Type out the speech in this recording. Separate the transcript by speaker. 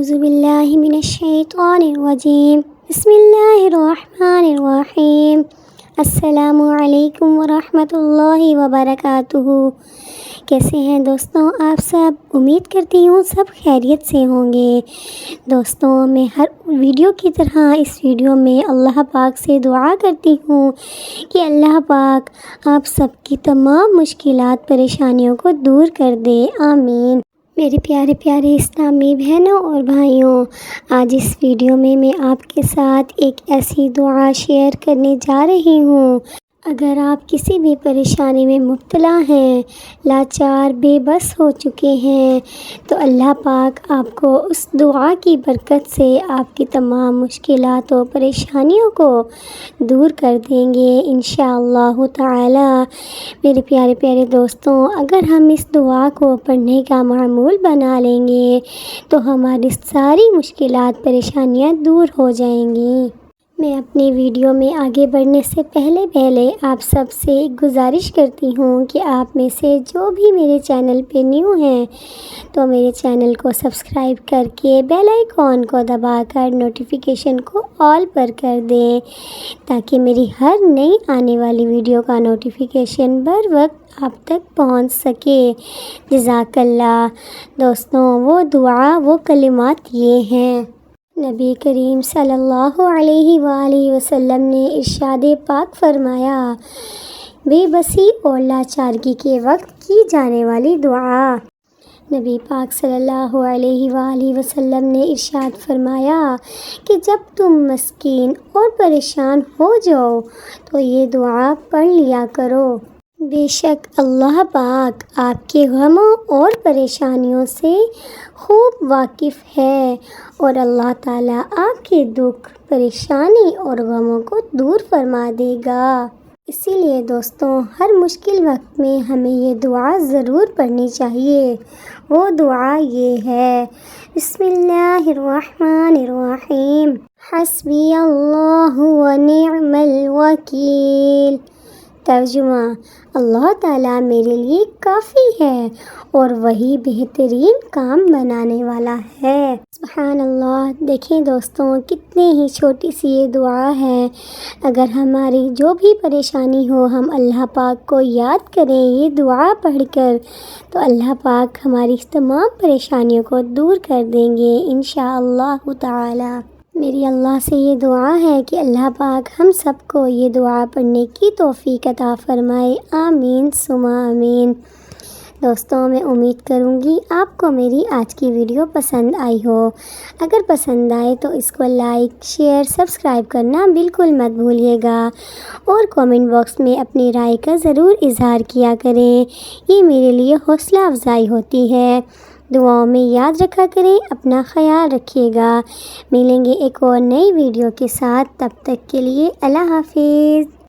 Speaker 1: اعوذ باللہ من الشیطان الرجیم بسم اللہ الرحمن الرحیم السلام علیکم ورحمۃ اللہ وبرکاتہ۔ کیسے ہیں دوستوں آپ سب؟ امید کرتی ہوں سب خیریت سے ہوں گے۔ دوستوں میں ہر ویڈیو کی طرح اس ویڈیو میں اللہ پاک سے دعا کرتی ہوں کہ اللہ پاک آپ سب کی تمام مشکلات پریشانیوں کو دور کر دے، آمین۔ میرے پیارے پیارے اسلامی بہنوں اور بھائیوں، آج اس ویڈیو میں آپ کے ساتھ ایک ایسی دعا شیئر کرنے جا رہی ہوں۔ اگر آپ کسی بھی پریشانی میں مبتلا ہیں، لاچار بے بس ہو چکے ہیں، تو اللہ پاک آپ کو اس دعا کی برکت سے آپ کی تمام مشکلات و پریشانیوں کو دور کر دیں گے انشاءاللہ تعالی۔ میرے پیارے پیارے دوستوں، اگر ہم اس دعا کو پڑھنے کا معمول بنا لیں گے تو ہماری ساری مشکلات پریشانیاں دور ہو جائیں گی۔ میں اپنی ویڈیو میں آگے بڑھنے سے پہلے آپ سب سے ایک گزارش کرتی ہوں کہ آپ میں سے جو بھی میرے چینل پہ نیو ہیں تو میرے چینل کو سبسکرائب کر کے بیل آئیکن کو دبا کر نوٹیفیکیشن کو آل پر کر دیں تاکہ میری ہر نئی آنے والی ویڈیو کا نوٹیفیکیشن بر وقت آپ تک پہنچ سکے۔ جزاک اللہ۔ دوستوں، وہ دعا، وہ کلمات یہ ہیں۔ نبی کریم صلی اللہ علیہ وآلہ وسلم نے ارشاد پاک فرمایا، بے بسی اور لاچارگی کے وقت کی جانے والی دعا۔ نبی پاک صلی اللہ علیہ وآلہ وسلم نے ارشاد فرمایا کہ جب تم مسکین اور پریشان ہو جاؤ تو یہ دعا پڑھ لیا کرو۔ بے شک اللہ پاک آپ کے غموں اور پریشانیوں سے خوب واقف ہے اور اللہ تعالیٰ آپ کے دکھ، پریشانی اور غموں کو دور فرما دے گا۔ اسی لیے دوستوں، ہر مشکل وقت میں ہمیں یہ دعا ضرور پڑھنی چاہیے۔ وہ دعا یہ ہے، بسم اللہ الرحمن الرحیم، حسبی اللہ ونعم الوکیل۔ ترجمہ، اللہ تعالیٰ میرے لیے کافی ہے اور وہی بہترین کام بنانے والا ہے۔ سبحان اللہ۔ دیکھیں دوستوں، کتنے ہی چھوٹی سی یہ دعا ہے۔ اگر ہماری جو بھی پریشانی ہو، ہم اللہ پاک کو یاد کریں یہ دعا پڑھ کر، تو اللہ پاک ہماری تمام پریشانیوں کو دور کر دیں گے انشاءاللہ تعالی۔ میری اللہ سے یہ دعا ہے کہ اللہ پاک ہم سب کو یہ دعا پڑھنے کی توفیق عطا فرمائے، آمین ثم آمین۔ دوستوں، میں امید کروں گی آپ کو میری آج کی ویڈیو پسند آئی ہو۔ اگر پسند آئے تو اس کو لائک، شیئر، سبسکرائب کرنا بالکل مت بھولیے گا اور کومنٹ باکس میں اپنی رائے کا ضرور اظہار کیا کریں، یہ میرے لیے حوصلہ افزائی ہوتی ہے۔ دعاؤں میں یاد رکھا کریں، اپنا خیال رکھیے گا۔ ملیں گے ایک اور نئی ویڈیو کے ساتھ، تب تک کے لیے اللہ حافظ۔